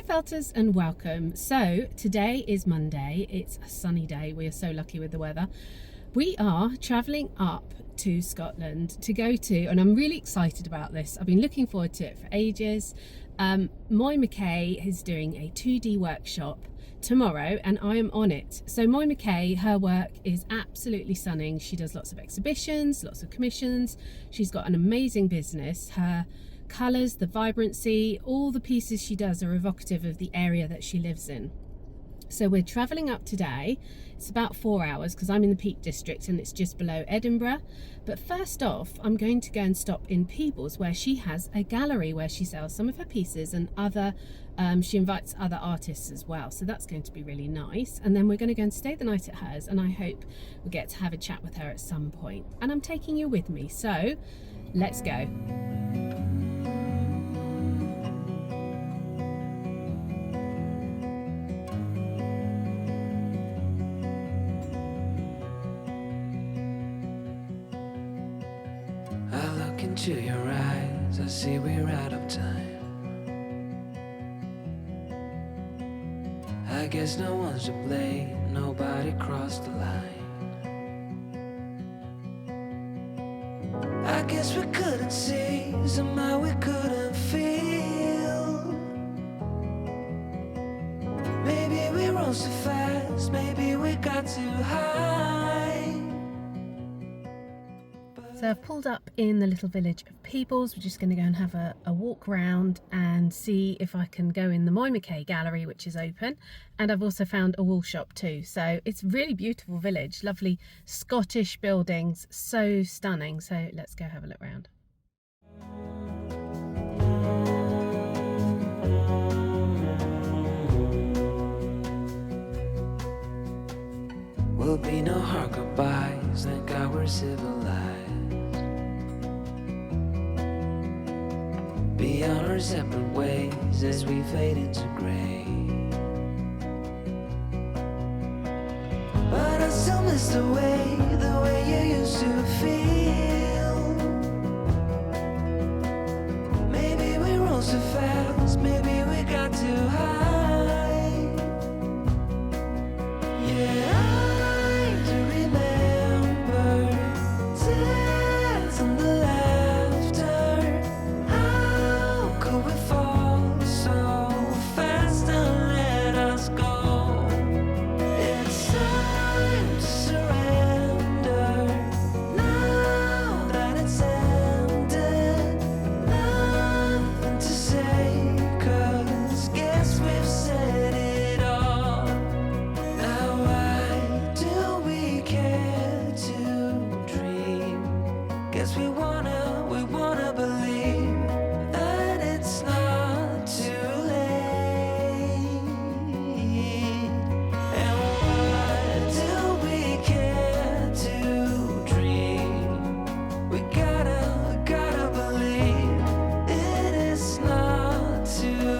Felters, and welcome. So today is Monday. It's a sunny day. We are so lucky with the weather. We are travelling up to Scotland to go to, and I'm really excited about this. I've been looking forward to it for ages. Moy Mackay is doing a 2D workshop tomorrow and I am on it. So Moy Mackay, her work is absolutely stunning. She does lots of exhibitions, lots of commissions. She's got an amazing business. Her colours, the vibrancy, all the pieces she does are evocative of the area that she lives in. So we're travelling up today. It's about 4 hours because I'm in the Peak District and it's just below Edinburgh. But first off, I'm going to go and stop in Peebles, where she has a gallery where she sells some of her pieces and she invites other artists as well. So that's going to be really nice. And then we're going to go and stay the night at hers, and I hope we'll get to have a chat with her at some point. And I'm taking you with me. So let's go. Into your eyes, I see we're out of time. I guess no one's to blame, nobody crossed the line. I guess we couldn't see, somehow we couldn't feel. Maybe we rose too fast, maybe we got too high. So I've pulled up in the little village of Peebles. We're just going to go and have a walk around and see if I can go in the Moy Mackay gallery, which is open. And I've also found a wool shop too. So it's a really beautiful village, lovely Scottish buildings, so stunning. So let's go have a look around. Will be no hard goodbyes, thank God we're civilized. Be on our separate ways as we fade into grey. But I still miss the way you used to feel. Maybe we rose too fast, maybe we got too high. Yeah, I do remember tears and the laughter. How could we fall so fast and let us go? It's time to surrender now that it's ended. Nothing to say, 'cause guess we've said it all. Now why do we care to dream? Guess we wanna believe that it's not too late. And why do we care to dream? We gotta believe it is not too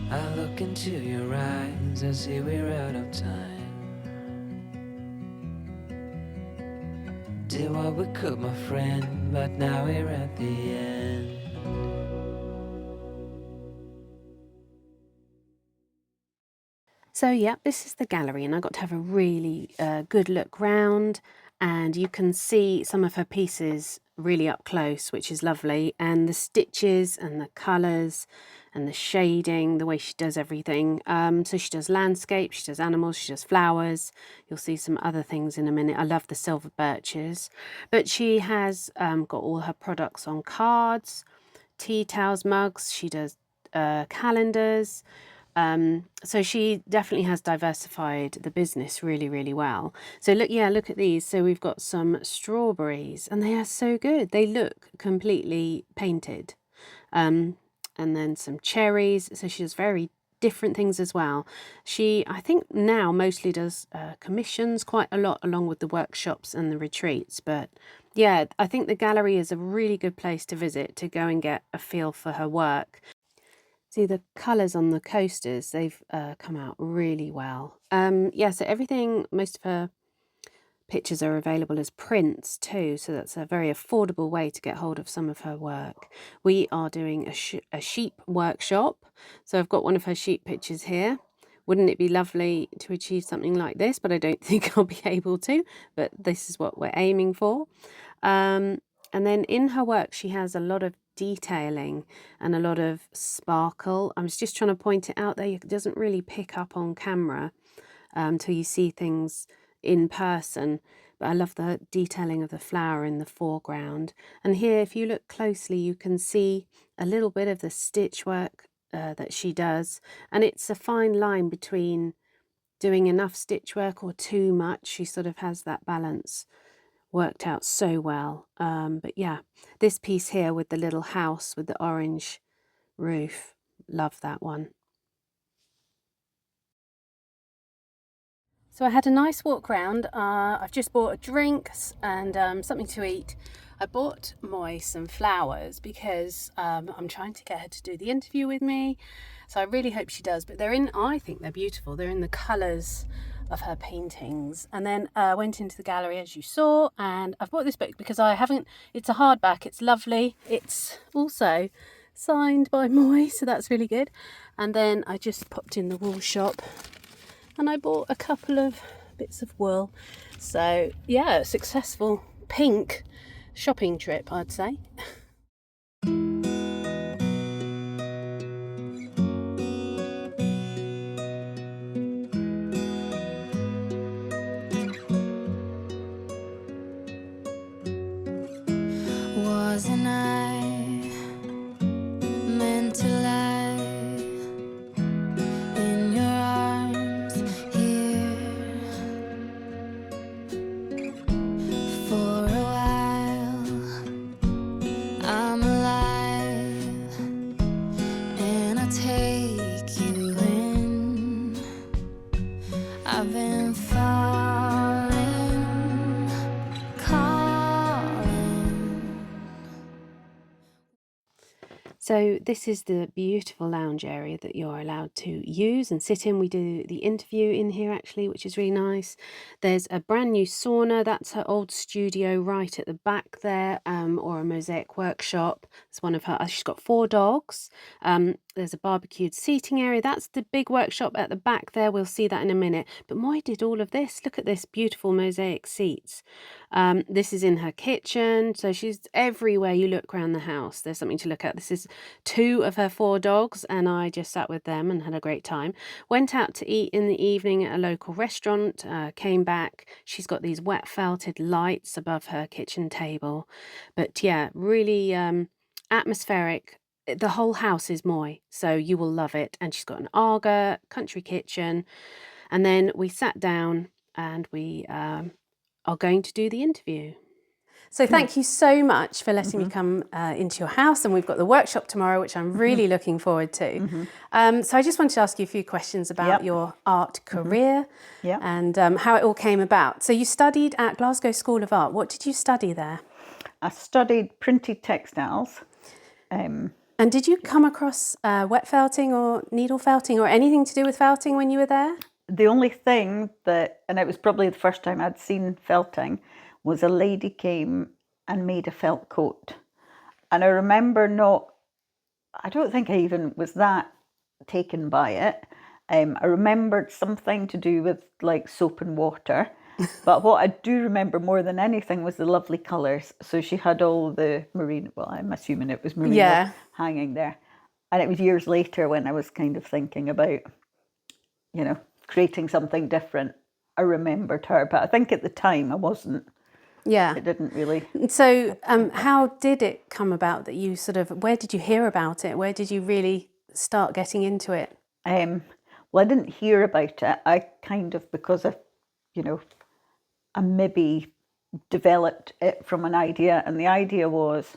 I look into your eyes, I see we're out of time. Did what we could, my friend, but now we're at the end. So yeah, this is the gallery, and I got to have a really good look round, and you can see some of her pieces really up close, which is lovely, and the stitches and the colours and the shading, the way she does everything. So she does landscape, she does animals, she does flowers. You'll see some other things in a minute. I love the silver birches, but she has got all her products on cards, tea towels, mugs. She does calendars. So she definitely has diversified the business really, really well. So look at these. So we've got some strawberries and they are so good. They look completely painted. and then some cherries. So she does very different things as well. She, I think now mostly does commissions quite a lot along with the workshops and the retreats. But yeah, I think the gallery is a really good place to visit to go and get a feel for her work. See the colours on the coasters, they've come out really well. Yeah, so everything, most of her pictures are available as prints too, so that's a very affordable way to get hold of some of her work. We are doing a sheep workshop, so I've got one of her sheep pictures here. Wouldn't it be lovely to achieve something like this? But I don't think I'll be able to, but this is what we're aiming for. And then in her work, she has a lot of detailing and a lot of sparkle. I was just trying to point it out there. It doesn't really pick up on camera till you see things in person, but I love the detailing of the flower in the foreground. And here, if you look closely, you can see a little bit of the stitch work that she does, and it's a fine line between doing enough stitch work or too much. She sort of has that balance worked out so well. But yeah, this piece here with the little house with the orange roof, love that one. So I had a nice walk round. I've just bought drinks and something to eat. I bought Moy some flowers because I'm trying to get her to do the interview with me. So I really hope she does. But I think they're beautiful. They're in the colours of her paintings. And then I went into the gallery, as you saw, and I've bought this book because it's a hardback. It's lovely. It's also signed by Moy, so that's really good. And then I just popped in the wool shop and I bought a couple of bits of wool. So yeah, a successful pink shopping trip, I'd say. Wasn't I meant to lie in your arms here for a while? I'm alive and I take you in. I've been falling, calling. So this is the beautiful lounge area that you're allowed to use and sit in. We do the interview in here actually, which is really nice. There's a brand new sauna. That's her old studio right at the back there, or a mosaic workshop. It's one of her. She's got 4 dogs. There's a barbecued seating area. That's the big workshop at the back there. We'll see that in a minute. But Moy did all of this. Look at this beautiful mosaic seats. This is in her kitchen. So she's everywhere you look around the house. There's something to look at. This is 2 of her 4 dogs, and I just sat with them and had a great time. Went out to eat in the evening at a local restaurant, came back. She's got these wet felted lights above her kitchen table. But yeah, really atmospheric. The whole house is Moy, so you will love it. And she's got an Aga, country kitchen. And then we sat down and we are going to do the interview. So thank you so much for letting me come into your house, and we've got the workshop tomorrow, which I'm really looking forward to. So I just wanted to ask you a few questions about your art career and how it all came about. So you studied at Glasgow School of Art. What did you study there? I studied printed textiles. And did you come across wet felting or needle felting or anything to do with felting when you were there? The only thing that, and it was probably the first time I'd seen felting, was a lady came and made a felt coat. And I remember I don't think I even was that taken by it. I remembered something to do with like soap and water. But what I do remember more than anything was the lovely colours. So she had all the merino, well, I'm assuming it was merino hanging there. And it was years later when I was kind of thinking about, creating something different. I remembered her, but I think at the time I wasn't. Yeah. It didn't really. So how did it come about that you where did you hear about it? Where did you really start getting into it? Well, I didn't hear about it. I kind of, because I maybe developed it from an idea, and the idea was,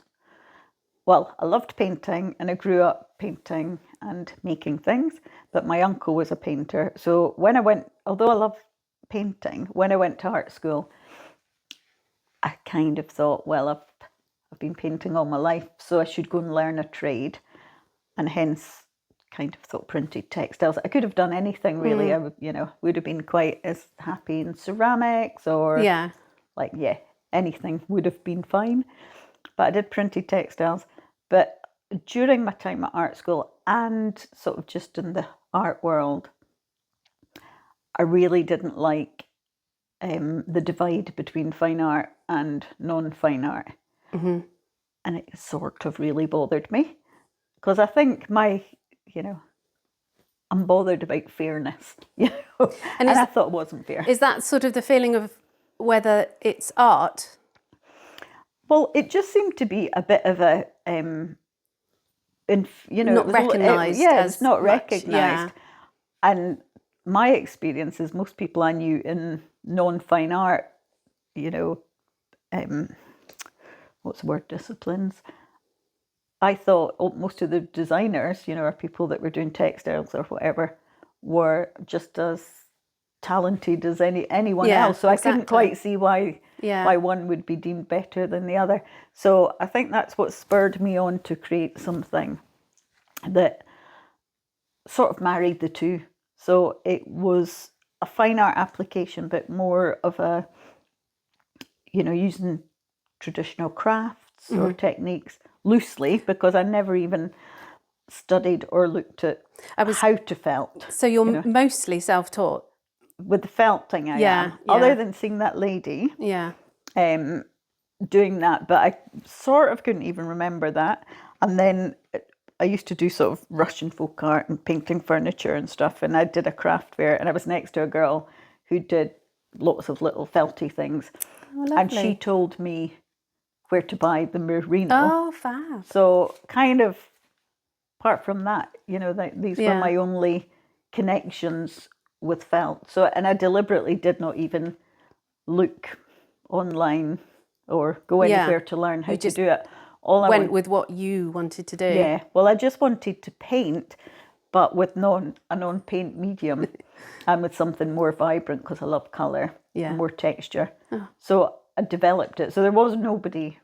well, I loved painting and I grew up painting and making things, but my uncle was a painter. So when I went, although I love painting, when I went to art school, I kind of thought, well, I've been painting all my life, so I should go and learn a trade, and hence kind of thought printed textiles. I could have done anything really. I would, would have been quite as happy in ceramics or anything would have been fine. But I did printed textiles. But during my time at art school and sort of just in the art world, I really didn't like the divide between fine art and non-fine art. And it sort of really bothered me because I think I'm bothered about fairness, and I thought it wasn't fair. Is that sort of the feeling of whether it's art? Well, it just seemed to be a bit of a, not recognised. It's not recognised. And my experience is most people I knew in non-fine art, what's the word, disciplines. I thought most of the designers, or people that were doing textiles or whatever, were just as talented as anyone else. So exactly. I couldn't quite see why one would be deemed better than the other. So I think that's what spurred me on to create something that sort of married the two. So it was a fine art application, but more of a, using traditional crafts or techniques loosely, because I never even studied or looked at how to felt. So you're mostly self-taught? With the felting, I am. Other than seeing that lady doing that, but I sort of couldn't even remember that. And then I used to do sort of Russian folk art and painting furniture and stuff, and I did a craft fair, and I was next to a girl who did lots of little felty things. Oh, and she told me where to buy the merino. Oh, fab. So kind of, apart from that, these were my only connections with felt. So, and I deliberately did not even look online or go anywhere to learn how to do it. All I went with what you wanted to do. Yeah. Well, I just wanted to paint, but with a non-paint medium and with something more vibrant because I love colour, more texture. Oh. So I developed it. So there was nobody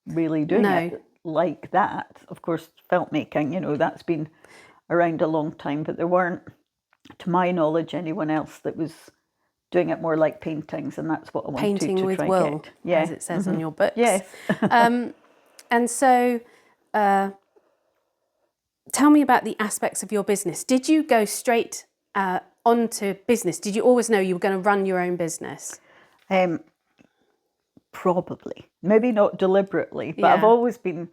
really doing it like that. Of course, felt making, that's been around a long time, but there weren't, to my knowledge, anyone else that was doing it more like paintings, and that's what I wanted to try with and wool, get. as it says on your books. Yes. And so tell me about the aspects of your business. Did you go straight onto business? Did you always know you were going to run your own business? Probably. Maybe not deliberately, but I've always been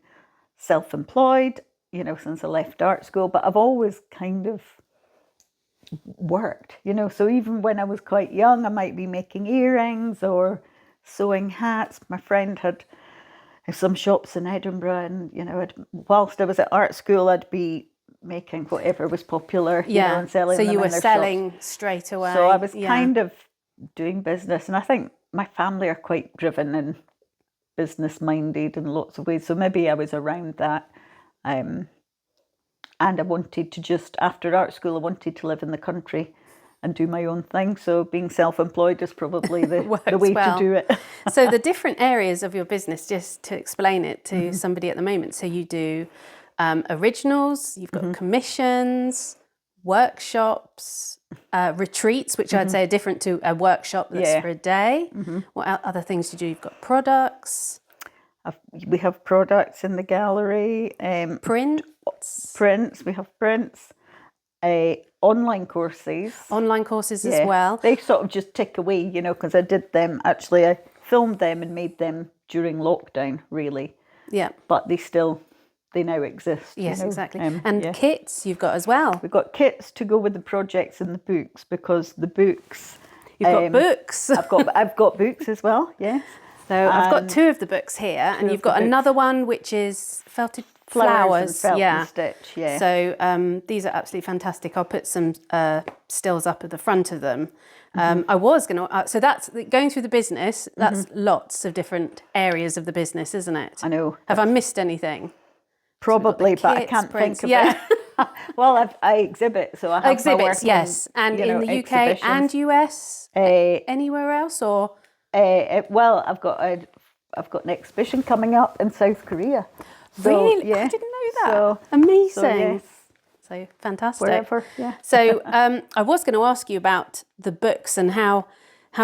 self-employed, since I left art school, but I've always kind of worked, so even when I was quite young, I might be making earrings or sewing hats. My friend had some shops in Edinburgh, and whilst I was at art school, I'd be making whatever was popular, and selling them in their shops. So you were selling straight away. So I was kind of doing business, and I think my family are quite driven and business minded in lots of ways. So maybe I was around that. And I wanted to just, after art school, I wanted to live in the country and do my own thing. So being self-employed is probably the way to do it. So the different areas of your business, just to explain it to somebody at the moment. So you do originals, you've got commissions, workshops, retreats, which I'd say are different to a workshop that's for a day. What other things do you do? You've got products. We have products in the gallery. Prints. We have prints. Online courses. Online courses as well. They sort of just tick away, because I did them. Actually, I filmed them and made them during lockdown, really. Yeah. But they now exist. Yes, exactly. And kits you've got as well. We've got kits to go with the projects and the books, because the books. You've got books. I've got books as well. Yes. So I've got two of the books here, and you've got another one which is felted flowers. And felt and stitch. Yeah. So these are absolutely fantastic. I'll put some stills up at the front of them. I was going to. So that's going through the business. That's lots of different areas of the business, isn't it? I know. Have I missed anything? Probably, but I kits, can't prints. think of it. Well, I exhibit, so I have my Exhibits, work yes. And in the UK and US, anywhere else, or? Well, I've got an exhibition coming up in South Korea. So, Really? yeah. I didn't know that. So, Amazing. So, yes. So fantastic. Wherever, yeah. So I was going to ask you about the books and how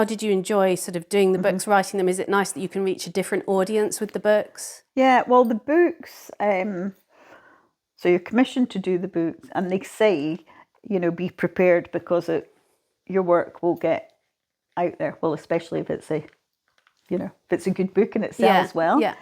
did you enjoy sort of doing the books, writing them? Is it nice that you can reach a different audience with the books? Yeah, well, the books, so you're commissioned to do the books, and they say, be prepared because your work will get out there. Well, especially if it's a good book and it sells well. Yeah.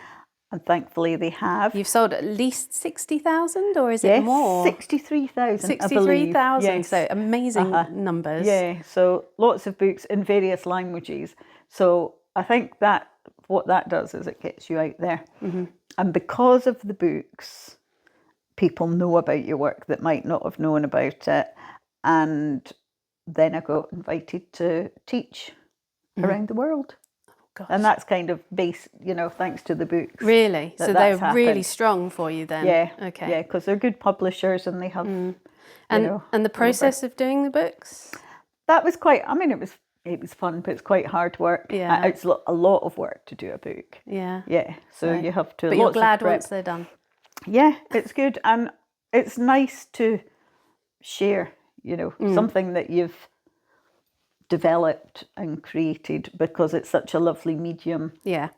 And thankfully they have. You've sold at least 60,000, or is Yes, it more? 63,000, 63,000, yes. so amazing numbers. Yeah, so lots of books in various languages. So I think that what that does is it gets you out there. And because of the books, people know about your work that might not have known about it. And then I got invited to teach around the world. Gosh. And that's kind of thanks to the books. Really? So they're that's really happened. Strong for you then? Yeah. Okay. Yeah, because they're good publishers and they have, And the process of doing the books? That was quite, it was fun, but it's quite hard work. Yeah. It's a lot of work to do a book. Yeah. Yeah, so you have to. But you're glad once they're done? Yeah, it's good. And it's nice to share, something that you've developed and created because it's such a lovely medium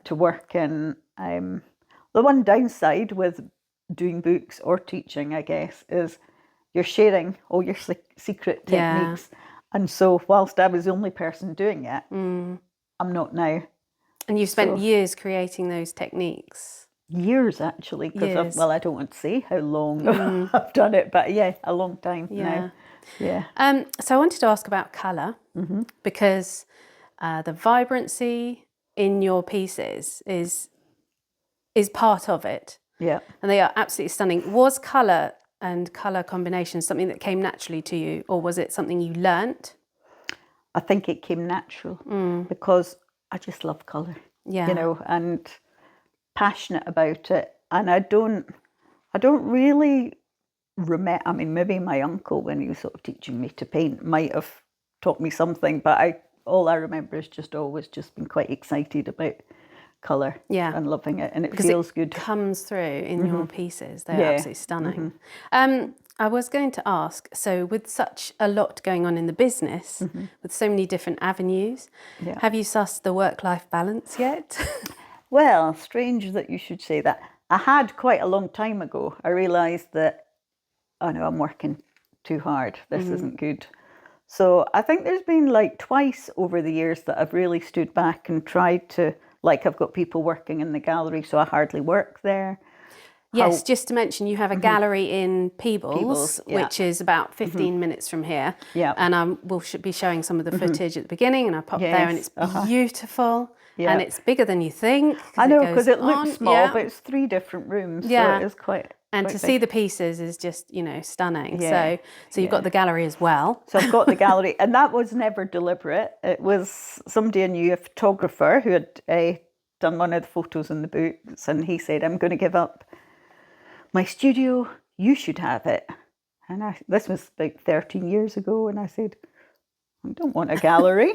to work in. The one downside with doing books or teaching, I guess, is you're sharing all your secret techniques. And so whilst I was the only person doing it, I'm not now. And you've spent years creating those techniques? Years, actually, because I don't want to say how long I've done it, but yeah, a long time now. Yeah. So I wanted to ask about colour because the vibrancy in your pieces is part of it. Yeah. And they are absolutely stunning. Was colour and colour combination something that came naturally to you, or was it something you learnt? I think it came natural because I just love colour. Yeah. And passionate about it. And I don't really remember, maybe my uncle, when he was sort of teaching me to paint, might have taught me something, but all I remember is just always just been quite excited about colour and loving it, and it feels good. It comes through in your pieces. They're absolutely stunning. I was going to ask, so with such a lot going on in the business, with so many different avenues, have you sussed the work-life balance yet? Well, strange that you should say that. I had quite a long time ago. I realised that, I'm working too hard. This isn't good. So I think there's been like twice over the years that I've really stood back and tried to, like I've got people working in the gallery, so I hardly work there. Yes, just to mention, you have a gallery in Peebles, which is about 15 minutes from here. Yeah. And we'll be showing some of the footage at the beginning, and I popped there and it's beautiful. Yeah. And it's bigger than you think. I know, because it looks on. small, but it's 3 different rooms, so it is quite. And quite to big. see the pieces is just, stunning. Yeah. So you've got the gallery as well. So I've got the gallery, and that was never deliberate. It was somebody I knew, a photographer, who had done one of the photos in the books, and he said, "I'm going to give up my studio. You should have it." And this was about 13 years ago, and I said, "I don't want a gallery."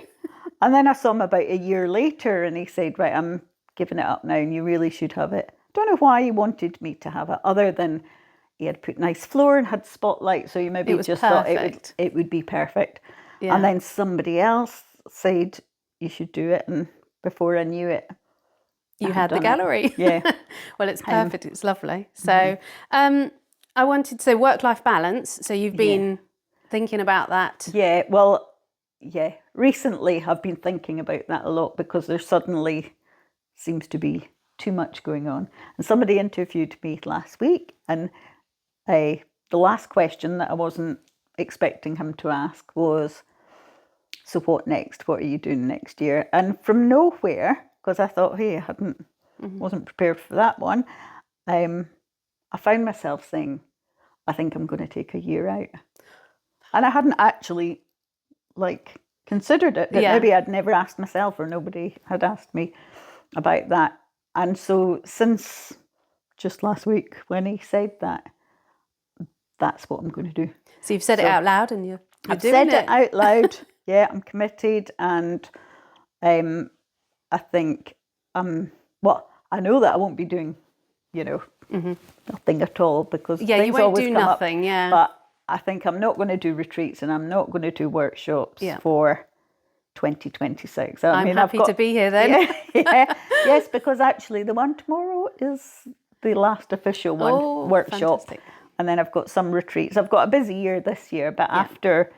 And then I saw him about a year later, and he said, "Right, I'm giving it up now, and you really should have it." Don't know why he wanted me to have it, other than he had put nice floor and had spotlight, so you maybe just thought it would be perfect. Yeah. And then somebody else said you should do it, and before I knew it, you had the gallery. Yeah. Well, it's perfect. It's lovely. So I wanted to say work-life balance. So you've been thinking about that. Yeah. Well, yeah. Recently, I've been thinking about that a lot because there suddenly seems to be too much going on. And somebody interviewed me last week, and the last question that I wasn't expecting him to ask was, "So what next? What are you doing next year?" And from nowhere, because I thought, hey, wasn't prepared for that one, I found myself saying, "I think I'm going to take a year out." And I hadn't actually considered it, but maybe I'd never asked myself, or nobody had asked me about that. And so since just last week when he said that. That's what I'm going to do. So you've said it out loud and you're I've doing said it. it out loud. Yeah, I'm committed, and I think well, I know that I won't be doing, nothing at all, because Yeah, you things won't always do come nothing, up. yeah. But I think I'm not going to do retreats, and I'm not going to do workshops for 2026. I I'm mean, happy to be here then. Yes, because actually the one tomorrow is the last official one, workshop. Fantastic. And then I've got some retreats. I've got a busy year this year, but after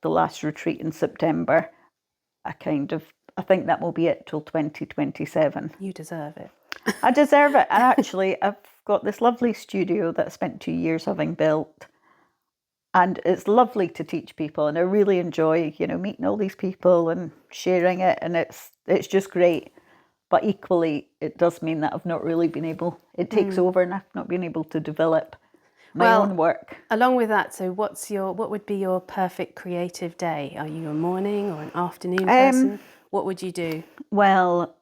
the last retreat in September, I think that will be it till 2027. You deserve it. I deserve it. And actually, I've got this lovely studio that I spent 2 years having built. And it's lovely to teach people. And I really enjoy, meeting all these people and sharing it. And it's just great. But equally, it does mean that I've not really been able, it takes over, and I've not been able to develop my own work. Along with that, so what would be your perfect creative day? Are you a morning or an afternoon person? What would you do? Well,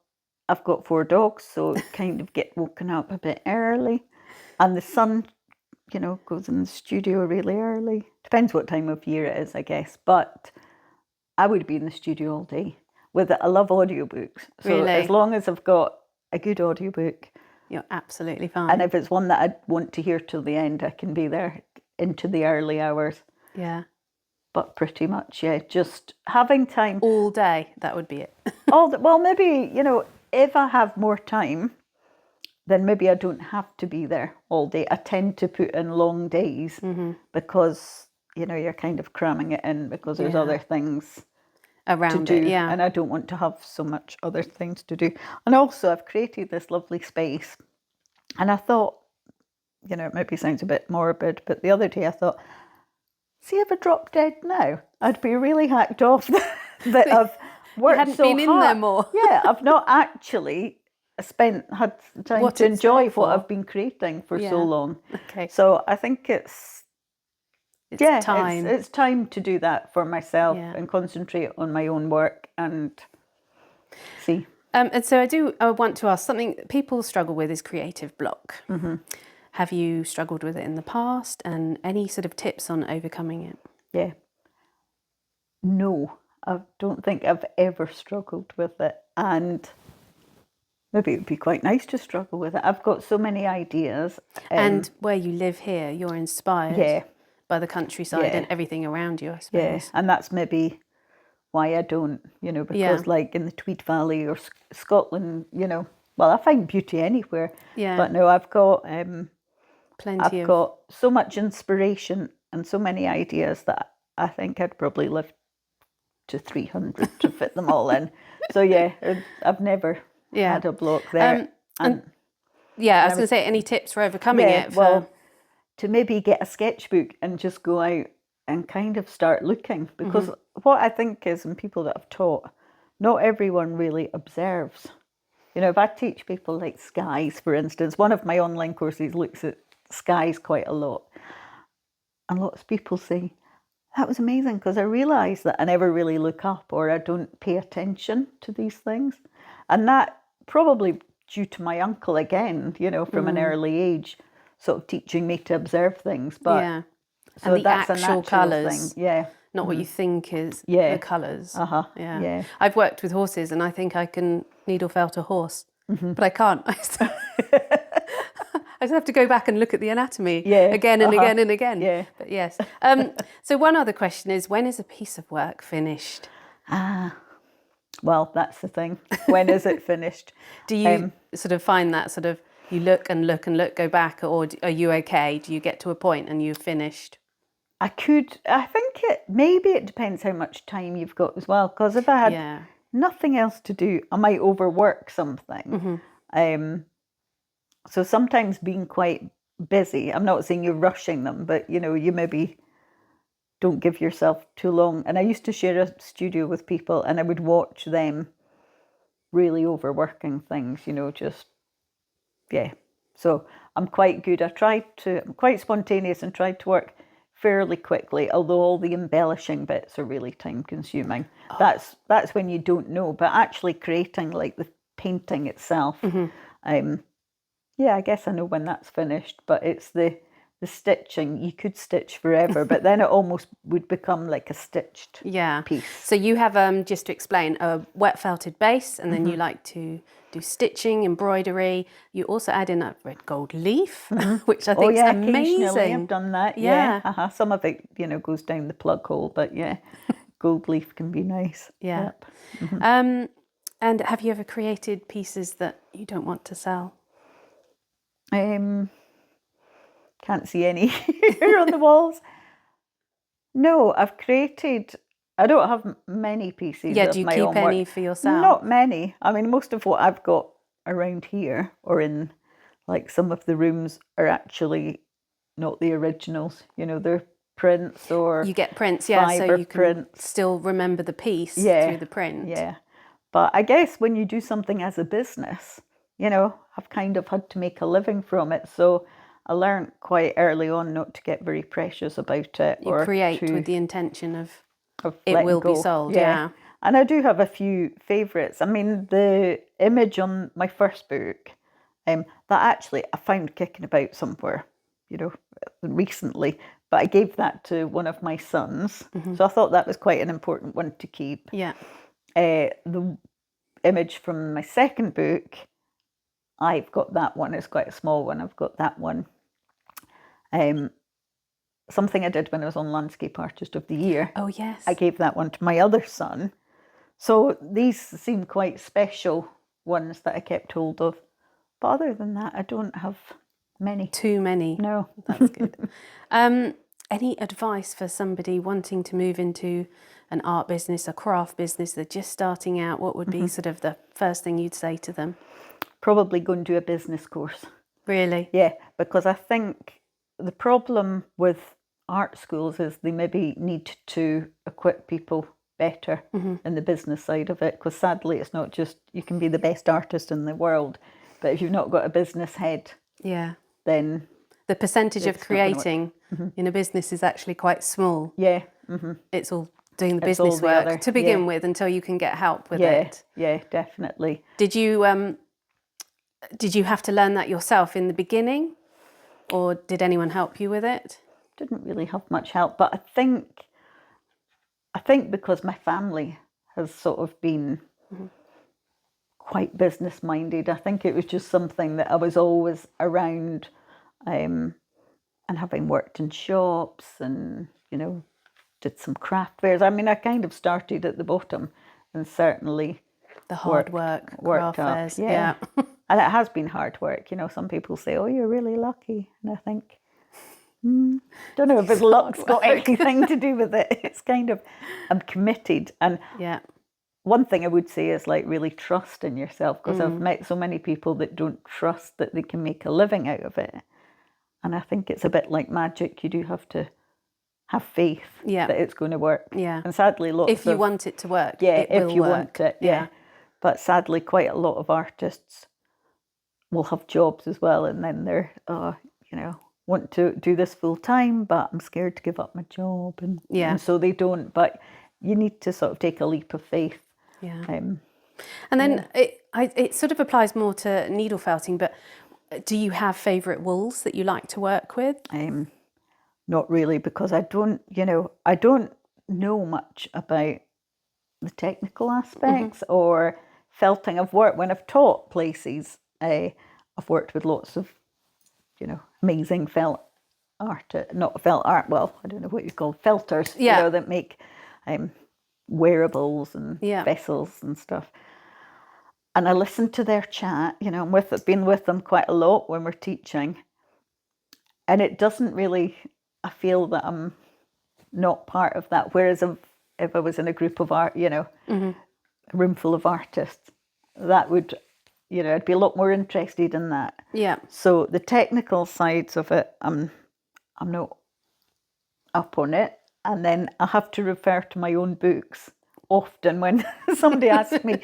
I've got 4 dogs, so kind of get woken up a bit early. And the sun, goes in the studio really early. Depends what time of year it is, I guess. But I would be in the studio all day. I love audiobooks. So Really? as long as I've got a good audiobook, You're absolutely fine. and if it's one that I want to hear till the end, I can be there into the early hours. Yeah. But pretty much, just having time. All day, that would be it. Well, maybe, if I have more time, then maybe I don't have to be there all day. I tend to put in long days because, you're kind of cramming it in because there's other things Around to do. it, yeah. And I don't want to have so much other things to do. And also, I've created this lovely space. And I thought, it maybe sounds a bit morbid, but the other day I thought, see if I dropped dead now, I'd be really hacked off that I've worked hadn't so been in hard. there more. Yeah, I've not actually had time What to it's enjoy there what for. I've been creating for so long. Okay. So I think it's time. It's time to do that for myself Yeah. and concentrate on my own work and see. And so I want to ask, something people struggle with is creative block. Have you struggled with it in the past, and any sort of tips on overcoming it? Yeah. No, I don't think I've ever struggled with it. And maybe it would be quite nice to struggle with it. I've got so many ideas. And where you live here, you're inspired by the countryside Yeah. and everything around you, I suppose. Yeah, and that's maybe why I don't, because like in the Tweed Valley or Scotland, well, I find beauty anywhere. Yeah. But no, I've got Plenty I've got so much inspiration and so many ideas that I think I'd probably live to 300 to fit them all in. So yeah, I've never had a block there. I was going to say, any tips for overcoming it? Well, to maybe get a sketchbook and just go out and kind of start looking. Because what I think is, in people that I've taught, not everyone really observes. If I teach people like skies, for instance, one of my online courses looks at skies quite a lot. And lots of people say, that was amazing, because I realised that I never really look up, or I don't pay attention to these things. And that probably due to my uncle again, from an early age, sort of teaching me to observe things. But so and the that's actual colours. thing. Yeah. Not what you think is the colours. Yeah. I've worked with horses, and I think I can needle felt a horse, but I can't. I just have to go back and look at the anatomy again and again and again. Yeah. But yes. So one other question is, when is a piece of work finished? Well, that's the thing. When is it finished? Do you sort of find that sort of you look and look and look, go back, or are you okay? Do you get to a point and you've finished? I think maybe it depends how much time you've got as well. Because if I had nothing else to do, I might overwork something. So sometimes being quite busy, I'm not saying you're rushing them, but you maybe don't give yourself too long. And I used to share a studio with people, and I would watch them really overworking things, So I'm quite good. I'm quite spontaneous and try to work fairly quickly, although all the embellishing bits are really time consuming. That's when you don't know. But actually creating like the painting itself, Yeah, I guess I know when that's finished, but it's the stitching. You could stitch forever, but then it almost would become like a stitched Yeah. piece. So you have, just to explain, a wet felted base, and then you like to do stitching, embroidery. You also add in a red gold leaf, which I think is Occasionally amazing. I've done that. Yeah. Yeah. Some of it, goes down the plug hole, but yeah, gold leaf can be nice. Yeah. Yep. And have you ever created pieces that you don't want to sell? Can't see any here on the walls. No, I've created. I don't have many pieces Yeah, of do you my keep own any work. for yourself? Not many. I mean, most of what I've got around here or in like some of the rooms are actually not the originals. They're prints or You get prints, yeah, so fibre you can prints. still remember the piece Yeah, through the print. Yeah. But I guess when you do something as a business, I've kind of had to make a living from it. So I learned quite early on not to get very precious about it. You create with the intention of it letting will be go. sold, yeah. And I do have a few favourites. I mean, the image on my first book, that actually I found kicking about somewhere, recently. But I gave that to one of my sons. So I thought that was quite an important one to keep. Yeah. The image from my second book, I've got that one. It's quite a small one. I've got that one. Something I did when I was on Landscape Artist of the Year. Oh, yes. I gave that one to my other son. So these seem quite special ones that I kept hold of. But other than that, I don't have many. Too many. No. That's good. Any advice for somebody wanting to move into an art business, a craft business, they're just starting out? What would be sort of the first thing you'd say to them? Probably go and do a business course. Really? Yeah, because I think the problem with art schools is they maybe need to equip people better in the business side of it, because sadly it's not just you can be the best artist in the world, but if you've not got a business head, Yeah. then The percentage of It's not gonna work. creating in a business is actually quite small. yeah, It's all doing the It's all business the work other- to begin yeah. with until you can get help with yeah, it. yeah, definitely. Did you have to learn that yourself in the beginning, or did anyone help you with it? Didn't really have much help, but I think because my family has sort of been quite business minded, I think it was just something that I was always around, and having worked in shops and did some craft fairs. I mean, I kind of started at the bottom and certainly The hard work, worked craft up. fairs. Yeah. And it has been hard work. Some people say, "Oh, you're really lucky," and I think, don't know if his luck's got anything to do with it. It's kind of, I'm committed. And Yeah. one thing I would say is like really trust in yourself, because I've met so many people that don't trust that they can make a living out of it. And I think it's a bit like magic. You do have to have faith Yeah. that it's going to work. Yeah. And sadly, lots If you of, want it to work, yeah, it if will you work. want it, yeah. But sadly, quite a lot of artists will have jobs as well, and then they're, want to do this full time, but I'm scared to give up my job, and so they don't. But you need to sort of take a leap of faith. Yeah. And then it sort of applies more to needle felting, but do you have favourite wools that you like to work with? Not really, because I don't know much about the technical aspects or felting. When I've taught places, I've worked with lots of, amazing felt art, not felt art, well, I don't know what you call felters, that make wearables and vessels and stuff. And I listen to their chat, I've been with them quite a lot when we're teaching. And it doesn't really, I feel that I'm not part of that. Whereas if I was in a group of art, a room full of artists, that would, I'd be a lot more interested in that. Yeah. So the technical sides of it, I'm not up on it. And then I have to refer to my own books often when somebody asks me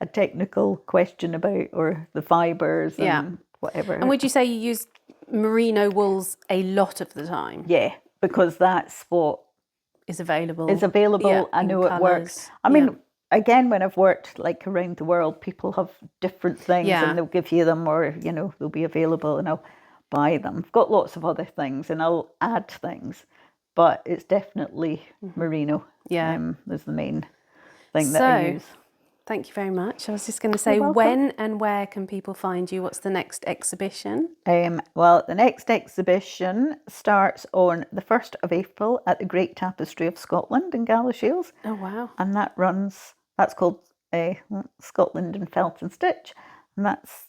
a technical question about, or the fibres and whatever. And would you say you use merino wools a lot of the time? Yeah, because that's what Is available. is available. Yeah, I in know it colours. works. I mean, again, when I've worked like around the world, people have different things Yeah. and they'll give you them, or they'll be available and I'll buy them. I've got lots of other things and I'll add things, but it's definitely merino. Yeah. Is the main thing that I use. Thank you very much. I was just going to say, You're welcome. when and where can people find you? What's the next exhibition? Well, the next exhibition starts on the 1st of April at the Great Tapestry of Scotland in Galashiels. Oh, wow. And that's called Scotland in Felt and Stitch. And that's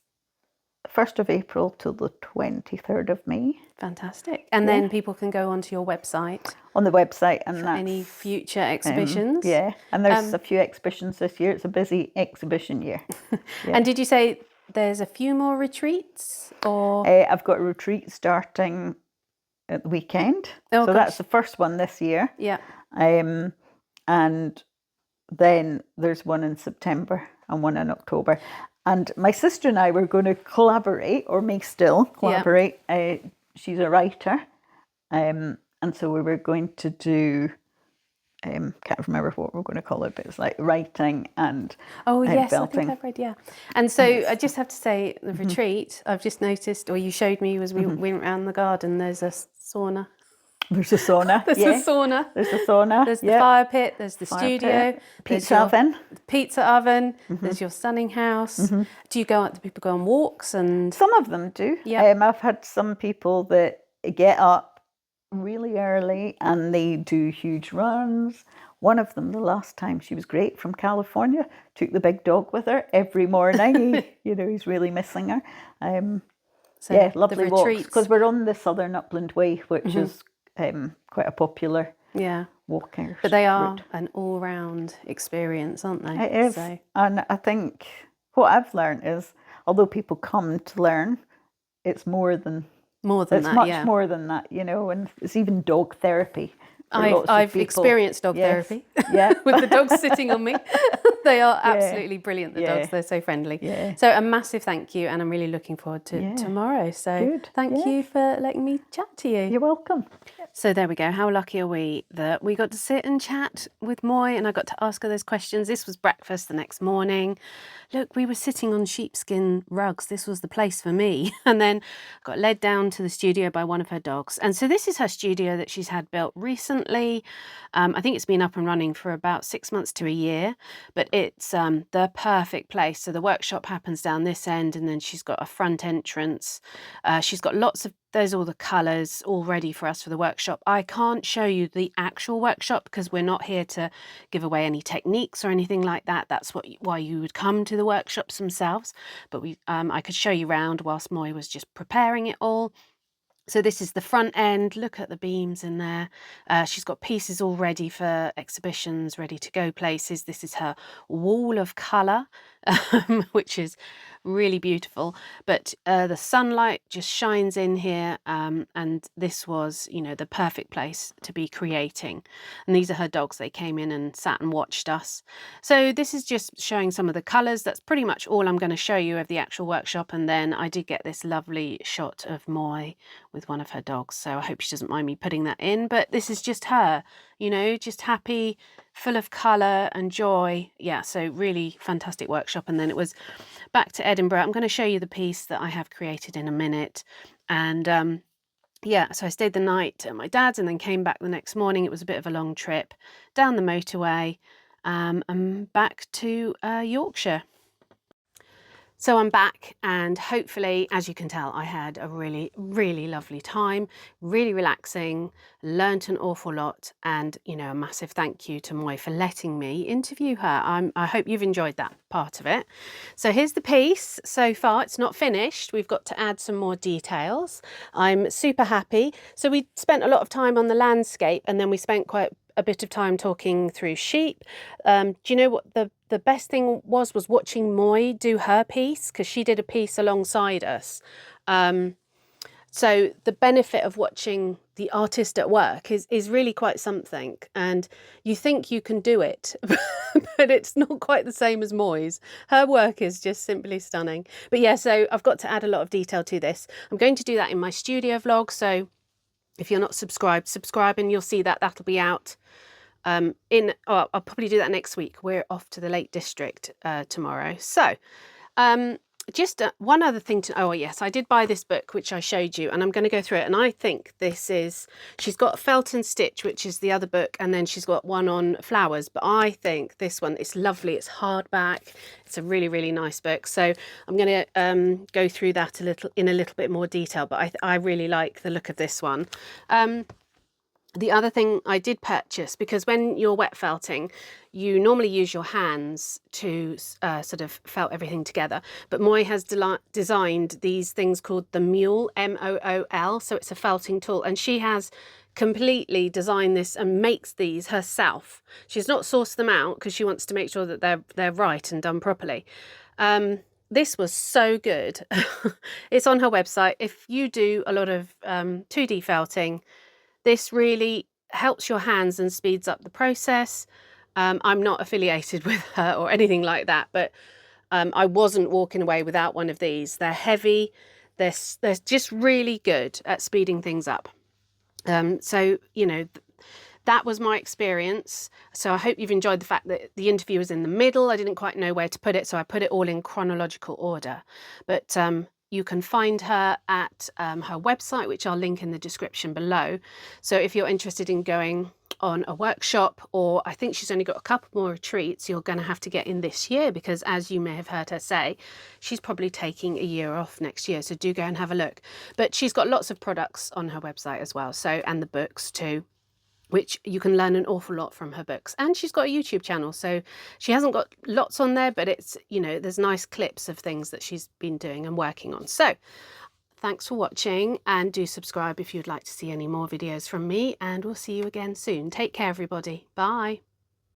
1st of April till the 23rd of May. Fantastic. And then people can go onto your website. On the website. And for that's any future exhibitions. Yeah, and there's a few exhibitions this year. It's a busy exhibition year. Yeah. And did you say there's a few more retreats? Or I've got a retreat starting at the weekend. Oh, so gosh. that's the first one this year. Yeah. And then there's one in September and one in October. And my sister and I were going to collaborate, or may still collaborate. She's a writer. And so we were going to do, can't remember what we're going to call it, but it's like writing and yes, felting. I think I've read, yeah. And so I just have to say, the retreat, I've just noticed, or you showed me, was we went around the garden, there's a sauna. There's a sauna. There's a sauna. There's a sauna. There's the fire pit. There's the studio. Pit, pizza oven. Pizza oven. There's your sunning house. Do people go on walks? And some of them do. Yeah. I've had some people that get up really early and they do huge runs. One of them, the last time, she was great, from California, took the big dog with her every morning. He's really missing her. so lovely the walks, retreats. because we're on the Southern Upland Way, which is quite a popular walking. But they are route. an all-round experience, aren't they? It is. So. And I think what I've learned is, although people come to learn, it's more than that. It's much more than that, and it's even dog therapy. I've experienced dog therapy with the dogs sitting on me. They are absolutely brilliant, the dogs. They're so friendly. Yeah. So a massive thank you, and I'm really looking forward to tomorrow. So thank you for letting me chat to you. You're welcome. So there we go. How lucky are we that we got to sit and chat with Moy, and I got to ask her those questions. This was breakfast the next morning. Look, we were sitting on sheepskin rugs. This was the place for me. And then got led down to the studio by one of her dogs. And so this is her studio that she's had built recently. I think it's been up and running for about 6 months to a year, but it's the perfect place. So the workshop happens down this end, and then she's got a front entrance. She's got there's all the colours all ready for us for the workshop. I can't show you the actual workshop because we're not here to give away any techniques or anything like that. That's why you would come to the workshops themselves. But I could show you around whilst Moy was just preparing it all. So this is the front end. Look at the beams in there. She's got pieces all ready for exhibitions, ready to go places. This is her wall of colour, which is really beautiful. But the sunlight just shines in here, and this was, the perfect place to be creating. And these are her dogs. They came in and sat and watched us. So this is just showing some of the colours. That's pretty much all I'm going to show you of the actual workshop. And then I did get this lovely shot of Moy with one of her dogs, so I hope she doesn't mind me putting that in. But this is just her, just happy, full of colour and joy. Yeah, so really fantastic workshop. And then it was back to Edinburgh. I'm going to show you the piece that I have created in a minute. And so I stayed the night at my dad's and then came back the next morning. It was a bit of a long trip down the motorway and back to Yorkshire. So I'm back, and hopefully, as you can tell, I had a really, really lovely time, really relaxing, learnt an awful lot, and, a massive thank you to Moy for letting me interview her. I hope you've enjoyed that part of it. So here's the piece so far. It's not finished. We've got to add some more details. I'm super happy. So we spent a lot of time on the landscape, and then we spent quite a bit of time talking through sheep. Do you know what the best thing was watching Moy do her piece, because she did a piece alongside us. So the benefit of watching the artist at work is really quite something, and you think you can do it, but it's not quite the same as Moy's. Her work is just simply stunning. But yeah, so I've got to add a lot of detail to this. I'm going to do that in my studio vlog, so if you're not subscribed, subscribe and you'll see that that'll be out I'll probably do that next week. We're off to the Lake District tomorrow. So just one other thing to, oh yes, I did buy this book, which I showed you, and I'm going to go through it. And I think this is, she's got Felt and Stitch, which is the other book, and then she's got one on flowers. But I think this one is lovely. It's hardback. It's a really, really nice book. So I'm going to go through that in a little bit more detail. But I really like the look of this one. The other thing I did purchase, because when you're wet felting, you normally use your hands to sort of felt everything together. But Moy has designed these things called the Mule, M-O-O-L. So it's a felting tool. And she has completely designed this and makes these herself. She's not sourced them out because she wants to make sure that they're right and done properly. This was so good. It's on her website. If you do a lot of 2D felting, this really helps your hands and speeds up the process. I'm not affiliated with her or anything like that, but I wasn't walking away without one of these. They're heavy. They're just really good at speeding things up. So, you know, that was my experience. So I hope you've enjoyed the fact that the interview was in the middle. I didn't quite know where to put it, so I put it all in chronological order. But you can find her at her website, which I'll link in the description below. So if you're interested in going on a workshop, or I think she's only got a couple more retreats you're going to have to get in this year, because as you may have heard her say, she's probably taking a year off next year. So do go and have a look. But she's got lots of products on her website as well. So, and the books too, which you can learn an awful lot from her books. And she's got a YouTube channel, so she hasn't got lots on there, but it's, you know, there's nice clips of things that she's been doing and working on. So thanks for watching, and do subscribe if you'd like to see any more videos from me, and we'll see you again soon. Take care, everybody. Bye.